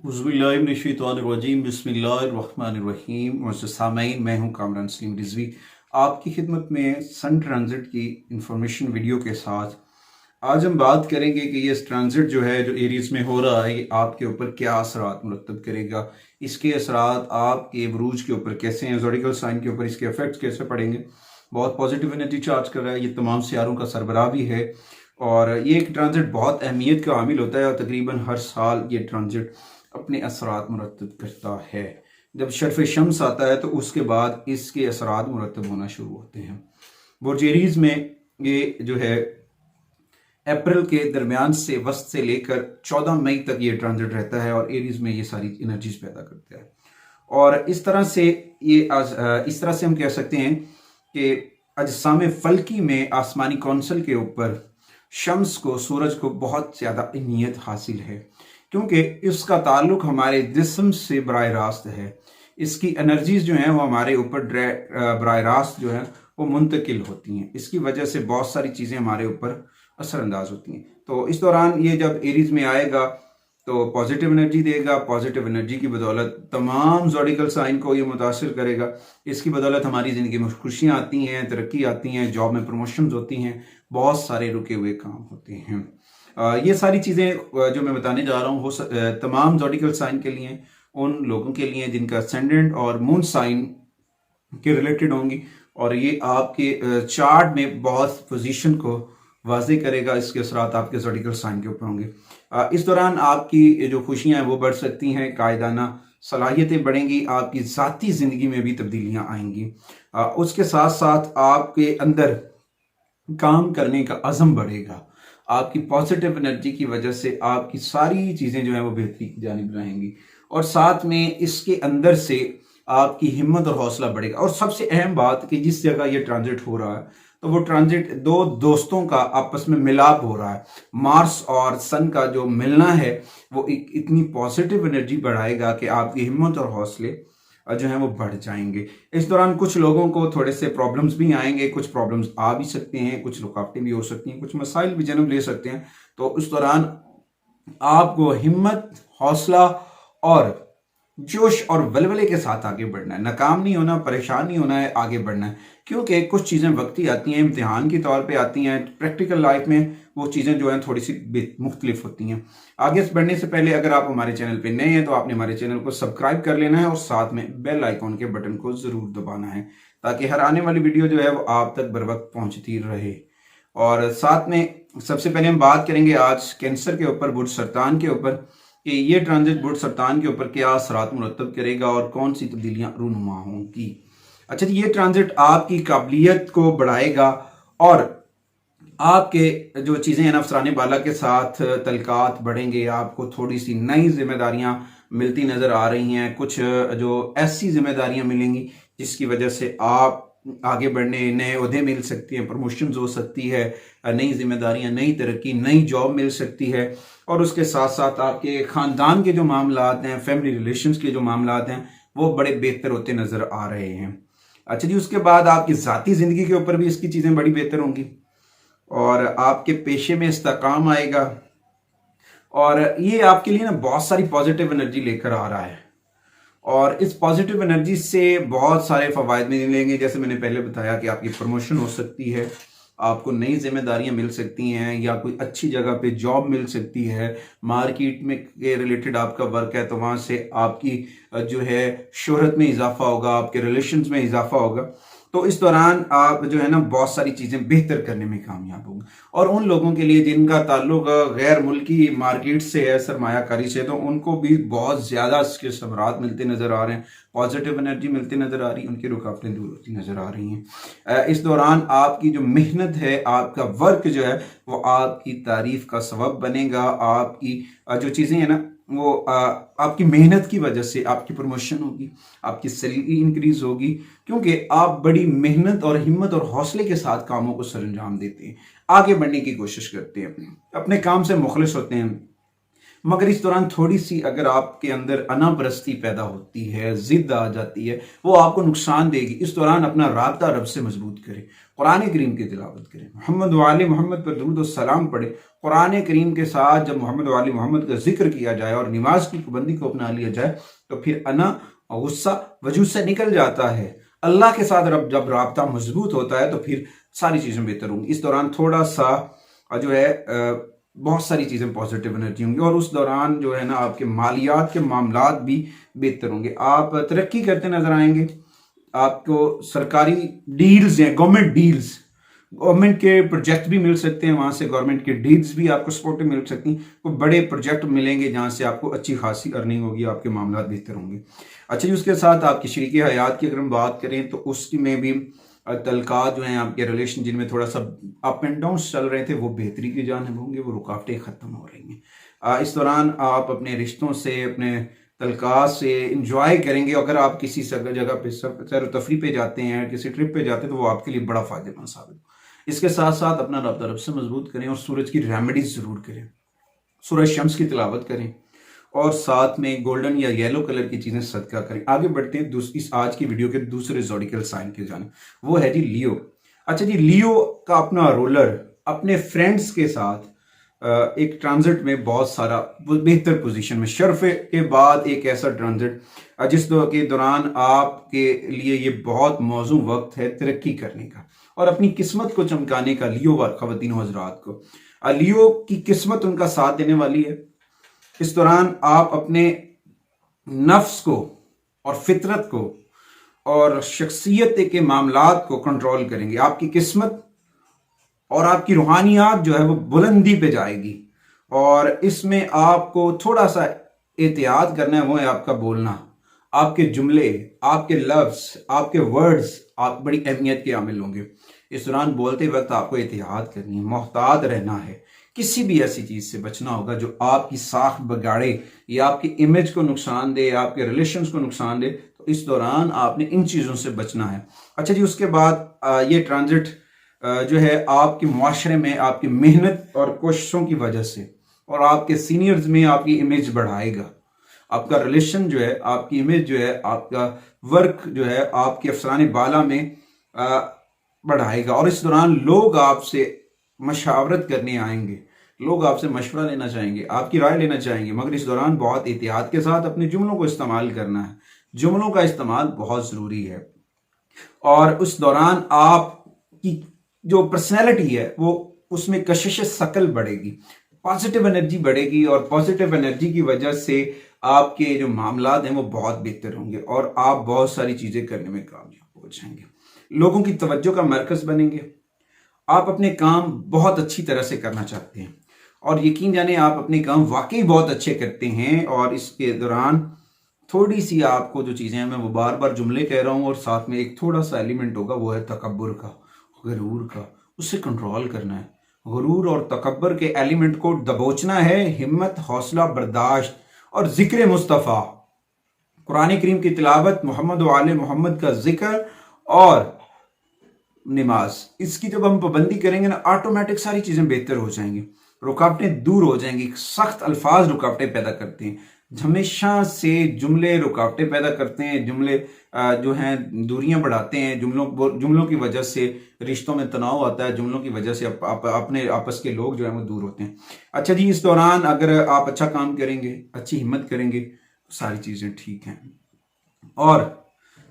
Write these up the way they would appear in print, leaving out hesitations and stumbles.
उज़्बिल्लाहिमिनश्शैतानिर्रजीम बिस्मिल्लाहिर्रहमानिर्रहीम। मुझसे सामईन, मैं हूँ कामरान सलीम रिजवी आपकी खिदमत में सन ट्रांजिट की इंफॉर्मेशन वीडियो के साथ। आज हम बात करेंगे कि ये ट्रांजिट जो है जो एरीज में हो रहा है ये आपके ऊपर क्या असरात मुरतब करेगा, इसके असरात आपके बुरूज के ऊपर कैसे हैं, ज़ोडिकल साइन के ऊपर इसके इफेक्ट्स कैसे पड़ेंगे। बहुत पॉजिटिव एनर्जी चार्ज कर रहा है, ये तमाम सियारों का सरबराह भी है और ये एक ट्रांजिट बहुत अहमियत का हामिल होता है और तकरीबन हर साल ये ट्रांजिट अपने असरात मुरतब करता है। जब शर्फ शम्स आता है तो उसके बाद इसके असरात मुरतब होना शुरू होते हैं। बुर्ज एरीज में ये जो है अप्रैल के दरमियान से वस्त से लेकर 14 मई तक ये ट्रांजिट रहता है और एरीज में ये सारी एनर्जीज पैदा करता है। और इस तरह से इस तरह से हम कह सकते हैं कि अजसाम फल्की में आसमानी कौंसल के ऊपर शम्स को, सूरज को बहुत ज़्यादा अहमियत हासिल है क्योंकि इसका ताल्लुक हमारे जिस्म से बराह रास्त है। इसकी एनर्जीज जो हैं वो हमारे ऊपर बराह रास्त जो है वो मुंतकिल होती हैं। इसकी वजह से बहुत सारी चीज़ें हमारे ऊपर असरअंदाज होती हैं। तो इस दौरान ये जब एरीज में आएगा तो पॉजिटिव एनर्जी देगा। पॉजिटिव एनर्जी की बदौलत तमाम ज़ोडिकल साइन को ये मुतासिर करेगा। इसकी बदौलत हमारी ज़िंदगी में खुशियाँ आती हैं, तरक्की आती हैं, जॉब में प्रमोशंस होती हैं, बहुत सारे रुके हुए काम होते हैं। ये सारी चीज़ें जो मैं बताने जा रहा हूँ तमाम ज़ोडिकल साइन के लिए, उन लोगों के लिए जिनका असेंडेंट और मून साइन के रिलेटेड होंगी और ये आपके चार्ट में बहुत पोजीशन को वाजे करेगा। इसके असरात आपके ज़ोडिकल साइन के ऊपर होंगे। इस दौरान आपकी जो खुशियां हैं वो बढ़ सकती हैं, कायदाना सलाहियतें बढ़ेंगी, आपकी ज़ाती ज़िंदगी में भी तब्दीलियां आएंगी। उसके साथ साथ आपके अंदर काम करने का अज़म बढ़ेगा। आपकी पॉजिटिव एनर्जी की वजह से आपकी सारी चीज़ें जो हैं वो बेहतरी की जानिब रहेंगी और साथ में इसके अंदर से आपकी हिम्मत और हौसला बढ़ेगा। और सबसे अहम बात कि जिस जगह ये ट्रांजिट हो रहा है तो वो ट्रांजिट दो दोस्तों का आपस में मिलाप हो रहा है। मार्स और सन का जो मिलना है वो एक इतनी पॉजिटिव एनर्जी बढ़ाएगा कि आपकी हिम्मत और हौसले जो है वो बढ़ जाएंगे। इस दौरान कुछ लोगों को थोड़े से प्रॉब्लम्स भी आएंगे, कुछ प्रॉब्लम्स आ भी सकते हैं, कुछ रुकावटें भी हो सकती हैं, कुछ मसाइल भी जन्म ले सकते हैं। तो इस दौरान आपको हिम्मत, हौसला और जोश और वलवले के साथ आगे बढ़ना है। नाकाम नहीं होना, परेशान नहीं होना है, आगे बढ़ना है। क्योंकि कुछ चीज़ें वक्ती आती हैं, इम्तिहान के तौर पे आती हैं। प्रैक्टिकल लाइफ में वो चीज़ें जो हैं थोड़ी सी मुख्तलिफ होती हैं। आगे बढ़ने से पहले अगर आप हमारे चैनल पे नए हैं तो आपने हमारे चैनल को सब्सक्राइब कर लेना है और साथ में बेल आइकॉन के बटन को ज़रूर दबाना है ताकि हर आने वाली वीडियो जो है वो आप तक बर वक्त पहुँचती रहे। और साथ में सबसे पहले हम बात करेंगे आज कैंसर के ऊपर, बुर्ज सरतान के ऊपर, कि ये ट्रांजिट बुर्ज सरतान के ऊपर क्या असरात मुरतब करेगा और कौन सी तब्दीलियां रूनुमा होंगी। अच्छा, ये ट्रांजिट आपकी काबिलियत को बढ़ाएगा और आपके जो चीज़ें हैं अफसराने बाला के साथ तलकात बढ़ेंगे। आपको थोड़ी सी नई जिम्मेदारियां मिलती नज़र आ रही हैं। कुछ जो ऐसी जिम्मेदारियां मिलेंगी जिसकी वजह से आप आगे बढ़ने, नए ओहदे मिल सकती हैं, प्रमोशंस हो सकती है, नई जिम्मेदारियां, नई तरक्की, नई जॉब मिल सकती है। और उसके साथ साथ आपके ख़ानदान के जो मामलात हैं, फैमिली रिलेशंस के जो मामलात हैं वो बड़े बेहतर होते नज़र आ रहे हैं। अच्छा जी, उसके बाद आपकी ज़ाती ज़िंदगी के ऊपर भी इसकी चीज़ें बड़ी बेहतर होंगी और आपके पेशे में इस्तेकाम आएगा और ये आपके लिए ना बहुत सारी पॉजिटिव एनर्जी लेकर आ रहा है। और इस पॉजिटिव एनर्जी से बहुत सारे फ़वाइद मिलेंगे। जैसे मैंने पहले बताया कि आपकी प्रमोशन हो सकती है, आपको नई जिम्मेदारियां मिल सकती हैं या कोई अच्छी जगह पे जॉब मिल सकती है। मार्केट में के रिलेटेड आपका वर्क है तो वहाँ से आपकी जो है शोहरत में इजाफा होगा, आपके रिलेशंस में इजाफा होगा। तो इस दौरान आप जो है ना बहुत सारी चीज़ें बेहतर करने में कामयाब होंगे। और उन लोगों के लिए जिनका ताल्लुक गैर मुल्की मार्केट से है, सरमायाकारी से, तो उनको भी बहुत ज़्यादा इसके समरात मिलते नज़र आ रहे हैं, पॉजिटिव एनर्जी मिलती नज़र आ रही है, उनकी रुकावटें दूर होती नज़र आ रही हैं। इस दौरान आपकी जो मेहनत है, आपका वर्क जो है वो आपकी तारीफ का सबब बनेगा। आपकी जो चीज़ें हैं ना वो आपकी मेहनत की वजह से आपकी प्रमोशन होगी, आपकी सैलरी इंक्रीज होगी क्योंकि आप बड़ी मेहनत और हिम्मत और हौसले के साथ कामों को सरंजाम देते हैं, आगे बढ़ने की कोशिश करते हैं, अपने काम से मुखलिस होते हैं। मगर इस दौरान थोड़ी सी अगर आपके अंदर अनापरस्ती पैदा होती है, जिद आ जाती है, वो आपको नुकसान देगी। इस दौरान अपना राब्ता रब से मजबूत करें, कुरान करीम की तिलावत करें, मोहम्मद वाले मोहम्मद पर दुरूद और सलाम पढ़े। कुरान करीम के साथ जब मोहम्मद वाले मोहम्मद का जिक्र किया जाए और नमाज की पाबंदी को अपना लिया जाए तो फिर अना और गुस्सा वजूद से निकल जाता है। अल्लाह के साथ जब राब्ता मजबूत होता है तो फिर सारी चीज़ें बेहतर होंगी। इस दौरान थोड़ा सा जो है बहुत सारी चीज़ें पॉजिटिव एनर्जी होंगी और उस दौरान जो है ना आपके मालियात के मामलात भी बेहतर होंगे। आप तरक्की करते नजर आएंगे। आपको सरकारी डील्स हैं, गवर्नमेंट डील्स, गवर्नमेंट के प्रोजेक्ट भी मिल सकते हैं, वहां से गवर्नमेंट के डील्स भी आपको सपोर्टिव मिल सकती हैं। कोई बड़े प्रोजेक्ट मिलेंगे जहां से आपको अच्छी खासी अर्निंग होगी, आपके मामला बेहतर होंगे। अच्छा जी, उसके साथ आपकी शरीक हयात की अगर हम बात करें तो उसकी में भी तलकात जो हैं आपके रिलेशन जिनमें थोड़ा सा अप एंड डाउन चल रहे थे वो बेहतरी की जानिब होंगे, वो रुकावटें ख़त्म हो रही हैं। इस दौरान आप अपने रिश्तों से, अपने तलकात से इंजॉय करेंगे। अगर आप किसी जगह पे सैर तफरी पे जाते हैं, किसी ट्रिप पे जाते हैं तो वो आपके लिए बड़ा फ़ायदेमंद साबित हो। इसके साथ साथ अपना रब्ता रब से मजबूत करें और सूरज की रेमेडीज ज़रूर करें, सूरज शम्स की तिलावत करें और साथ में गोल्डन या येलो कलर की चीज़ें सदका करें। आगे बढ़ते हैं इस आज की वीडियो के दूसरे ज़ोडिकल साइन के जाने, वो है जी लियो। अच्छा जी, लियो का अपना रोलर अपने फ्रेंड्स के साथ एक ट्रांजिट में बहुत सारा बेहतर पोजीशन में, शर्फ के बाद एक ऐसा ट्रांजिट जिस के दौरान आपके लिए ये बहुत मौजूद वक्त है तरक्की करने का और अपनी किस्मत को चमकाने का। लियो ख़वातीन हज़रात को लियो की किस्मत उनका साथ देने वाली है। इस दौरान आप अपने नफ्स को और फितरत को और शख्सियत के मामलात को कंट्रोल करेंगे। आपकी किस्मत और आपकी रूहानियात जो है वो बुलंदी पे जाएगी और इसमें आपको थोड़ा सा एहतियात करना है, वो है आपका बोलना, आपके जुमले, आपके लफ्ज़, आपके वर्ड्स आप बड़ी अहमियत के हामिल होंगे। इस दौरान बोलते वक्त आपको एहतियात करनी है, मोहतात रहना है, किसी भी ऐसी चीज़ से बचना होगा जो आपकी साख बगाड़े या आपकी इमेज को नुकसान दे, आपके रिलेशंस को नुकसान दे। तो इस दौरान आपने इन चीज़ों से बचना है। अच्छा जी, उसके बाद ये ट्रांजिट जो है आपके मुआशरे में आपकी मेहनत और कोशिशों की वजह से और आपके सीनियर्स में आपकी इमेज बढ़ाएगा। आपका रिलेशन जो है, आपकी इमेज जो है, आपका वर्क जो है आपके अफसरान बाला में बढ़ाएगा और इस दौरान लोग आपसे मशावरत करने आएंगे, लोग आपसे मशवरा लेना चाहेंगे, आपकी राय लेना चाहेंगे, मगर इस दौरान बहुत एहतियात के साथ अपने जुमलों को इस्तेमाल करना है। जुमलों का इस्तेमाल बहुत ज़रूरी है और उस दौरान आपकी जो पर्सनैलिटी है वो उसमें कशिश शकल बढ़ेगी, पॉजिटिव एनर्जी बढ़ेगी और पॉजिटिव एनर्जी की वजह से आपके जो मामलात हैं वो बहुत बेहतर होंगे और आप बहुत सारी चीज़ें करने में कामयाब हो जाएंगे, लोगों की तवज्जो का मरकज़ बनेंगे। आप अपने काम बहुत अच्छी तरह से करना चाहते हैं और यकीन जाने आप अपने काम वाकई बहुत अच्छे करते हैं और इसके दौरान थोड़ी सी आपको जो चीज़ें हैं, मैं वो बार बार जुमले कह रहा हूँ और साथ में एक थोड़ा सा एलिमेंट होगा, वो है तकब्बुर का, गरूर का, उससे कंट्रोल करना है। गरूर और तकब्बुर के एलिमेंट को दबोचना है। हिम्मत, हौसला, बर्दाश्त और जिक्र मुस्तफ़ा, कुरान करीम की तिलावत, मोहम्मद वाले मोहम्मद का जिक्र और नमाज, इसकी जब हम पाबंदी करेंगे ना ऑटोमेटिक सारी चीज़ें बेहतर हो जाएंगी, रुकावटें दूर हो जाएंगी। सख्त अल्फाज रुकावटें पैदा करते हैं, हमेशा से जुमले रुकावटें पैदा करते हैं, जुमले जो हैं दूरियां बढ़ाते हैं। जुमलों की वजह से रिश्तों में तनाव आता है, जुमलों की वजह से अपने आपस के लोग जो हैं वो दूर होते हैं। अच्छा जी, इस दौरान अगर आप अच्छा काम करेंगे, अच्छी हिम्मत करेंगे तो सारी चीज़ें ठीक हैं और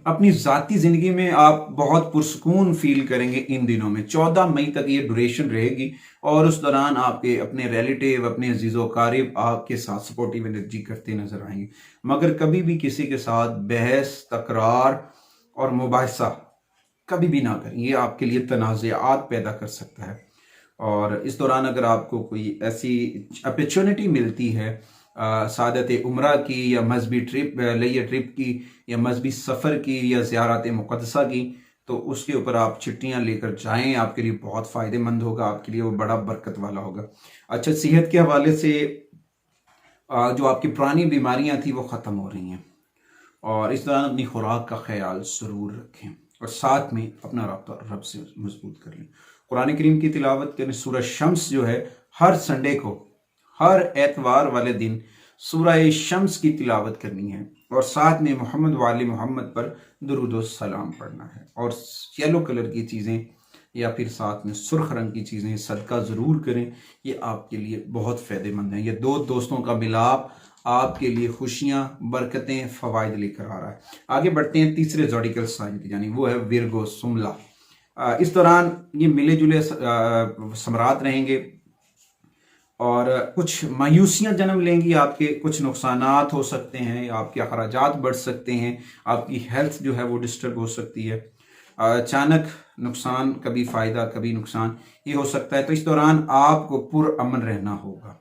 अपनी ज़ाती ज़िंदगी में आप बहुत पुरसकून फील करेंगे। इन दिनों में 14 मई तक ये ड्यूरेशन रहेगी और उस दौरान आपके अपने रिलेटिव, अपने अजीज़ो कारिब आपके साथ सपोर्टिव एनर्जी करते नजर आएंगे, मगर कभी भी किसी के साथ बहस, तकरार और मुबाहिसा कभी भी ना करें, ये आपके लिए तनाज़ात पैदा कर सकता है। और इस दौरान अगर आपको कोई ऐसी अपॉर्चुनिटी मिलती है सादत उम्रा की या मजहबी ट्रिप की या मजहबी सफ़र की या ज़ियारत मुक़द्दसा की, तो उसके ऊपर आप चिट्ठियाँ लेकर जाएं, आपके लिए बहुत फ़ायदेमंद होगा, आपके लिए वो बड़ा बरकत वाला होगा। अच्छा, सेहत के हवाले से जो आपकी पुरानी बीमारियाँ थी वो ख़त्म हो रही हैं और इस दौरान अपनी खुराक का ख्याल ज़रूर रखें और साथ में अपना रब्ता रब से मजबूत कर लें। कुरान करीम की तिलावत करें। सूरह शम्स जो है हर संडे को हर एतवार वाले दिन सूरह शम्स की तिलावत करनी है और साथ में मोहम्मद वाले मोहम्मद पर दुरूद व सलाम पढ़ना है। और येलो कलर की चीज़ें या फिर साथ में सुर्ख रंग की चीज़ें सदका ज़रूर करें, ये आपके लिए बहुत फ़ायदेमंद हैं। ये दो दोस्तों का मिलाप आपके लिए खुशियाँ, बरकतें, फ़वाइद लेकर आ रहा है। आगे बढ़ते हैं तीसरे ज़ोडिकल साइन की जानी, वो है विर्गो सुमला। इस दौरान ये मिले जुले समरात रहेंगे और कुछ मायूसियाँ जन्म लेंगी, आपके कुछ नुकसानात हो सकते हैं, आपके अखराजात बढ़ सकते हैं, आपकी हेल्थ जो है वो डिस्टर्ब हो सकती है, अचानक नुकसान, कभी फ़ायदा कभी नुकसान, ये हो सकता है। तो इस दौरान आपको पुरअमन रहना होगा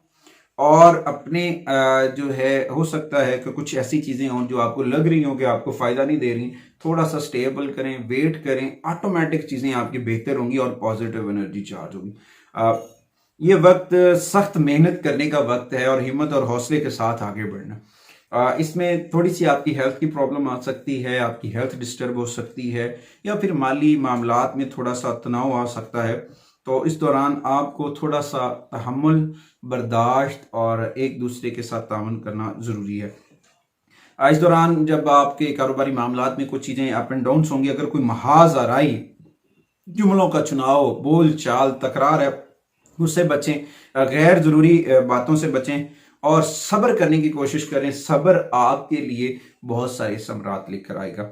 और अपने जो है हो सकता है कि कुछ ऐसी चीज़ें हों जो आपको लग रही हों कि आपको फ़ायदा नहीं दे रही, थोड़ा सा स्टेबल करें, वेट करें, ऑटोमेटिक चीज़ें आपकी बेहतर होंगी और पॉजिटिव एनर्जी चार्ज होगी। ये वक्त सख्त मेहनत करने का वक्त है और हिम्मत और हौसले के साथ आगे बढ़ना। इसमें थोड़ी सी आपकी हेल्थ की प्रॉब्लम आ सकती है, आपकी हेल्थ डिस्टर्ब हो सकती है या फिर माली मामलात में थोड़ा सा तनाव आ सकता है। तो इस दौरान आपको थोड़ा सा तहम्मुल, बर्दाश्त और एक दूसरे के साथ ताउन करना ज़रूरी है। इस दौरान जब आपके कारोबारी मामलात में कुछ चीज़ें अप एंड डाउन होंगी, अगर कोई महाज आराई, जुमलों का चुनाव, बोल चाल, तकरार है, उससे बचें, गैर ज़रूरी बातों से बचें और सब्र करने की कोशिश करें। सब्र आपके लिए बहुत सारे समरात लेकर आएगा।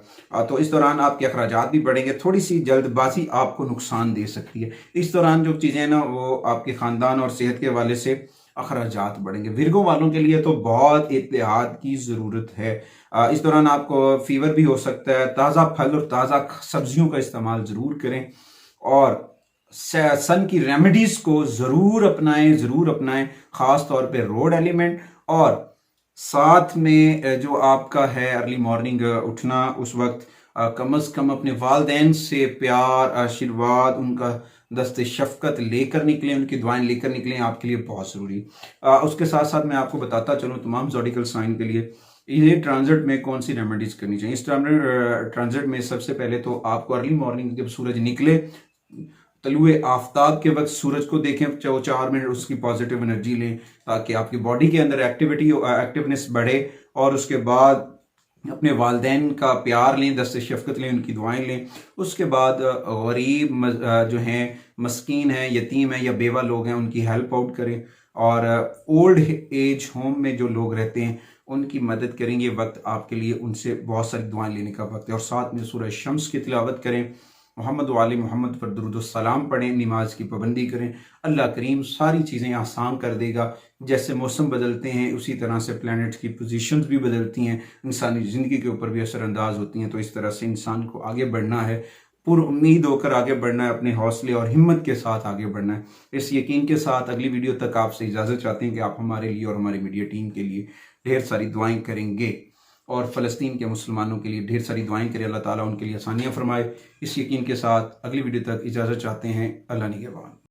तो इस दौरान आपके अखराजात भी बढ़ेंगे, थोड़ी सी जल्दबाजी आपको नुकसान दे सकती है। इस दौरान जो चीज़ें ना वो आपके ख़ानदान और सेहत के हवाले से अखराजात बढ़ेंगे। विर्गो वालों के लिए तो बहुत एहतियात की ज़रूरत है। इस दौरान आपको फीवर भी हो सकता है। ताज़ा फल और ताज़ा सब्जियों का इस्तेमाल ज़रूर करें और सन की रेमेडीज को ज़रूर अपनाएं, ख़ास तौर पे रोड एलिमेंट और साथ में जो आपका है अर्ली मॉर्निंग उठना, उस वक्त कम से कम अपने वालदैन से प्यार, आशीर्वाद, उनका दस्ते शफ़क़त लेकर निकलें, उनकी दुआएं लेकर निकलें, आपके लिए बहुत ज़रूरी। उसके साथ साथ मैं आपको बताता चलूँ तमाम ज़ोडिकल साइन के लिए ये ट्रांजिट में कौन सी रेमेडीज करनी चाहिए। इस ट्रांजिट में सबसे पहले तो आपको अर्ली मॉर्निंग जब सूरज निकले, तलुए आफ्ताब के वक्त सूरज को देखें, 4 मिनट उसकी पॉजिटिव एनर्जी लें ताकि आपकी बॉडी के अंदर एक्टिवनेस बढ़े और उसके बाद अपने वालदैन का प्यार लें, दस्ते शफ़क़त लें, उनकी दुआएं लें। उसके बाद गरीब जो हैं, मस्कीन हैं, यतीम हैं या बेवा लोग हैं, उनकी हेल्प आउट करें और ओल्ड एज होम में जो लोग रहते हैं उनकी मदद करें। ये वक्त आपके लिए उनसे बहुत सारी दुआएं लेने का वक्त है। और साथ में सूरह शम्स की तिलावत करें, मोहम्मद वाले मोहम्मद पर दुरूद सलाम पढ़ें, नमाज की पाबंदी करें। अल्लाह करीम सारी चीज़ें आसान कर देगा। जैसे मौसम बदलते हैं उसी तरह से प्लैनेट्स की पोजीशंस भी बदलती हैं, इंसानी ज़िंदगी के ऊपर भी असरअंदाज होती हैं। तो इस तरह से इंसान को आगे बढ़ना है, पुरुम्मीद होकर आगे बढ़ना है, अपने हौसले और हिम्मत के साथ आगे बढ़ना है। इस यकीन के साथ अगली वीडियो तक आपसे इजाज़त चाहते हैं कि आप हमारे लिए और हमारी मीडिया टीम के लिए ढेर सारी दुआएं करेंगे और फ़लस्तीन के मुसलमानों के लिए ढेर सारी दुआएं करें। अल्लाह ताला उनके लिए आसानियाँ फरमाए। इस यकीन के साथ अगली वीडियो तक इजाज़त चाहते हैं। अल्लाह निगहबान।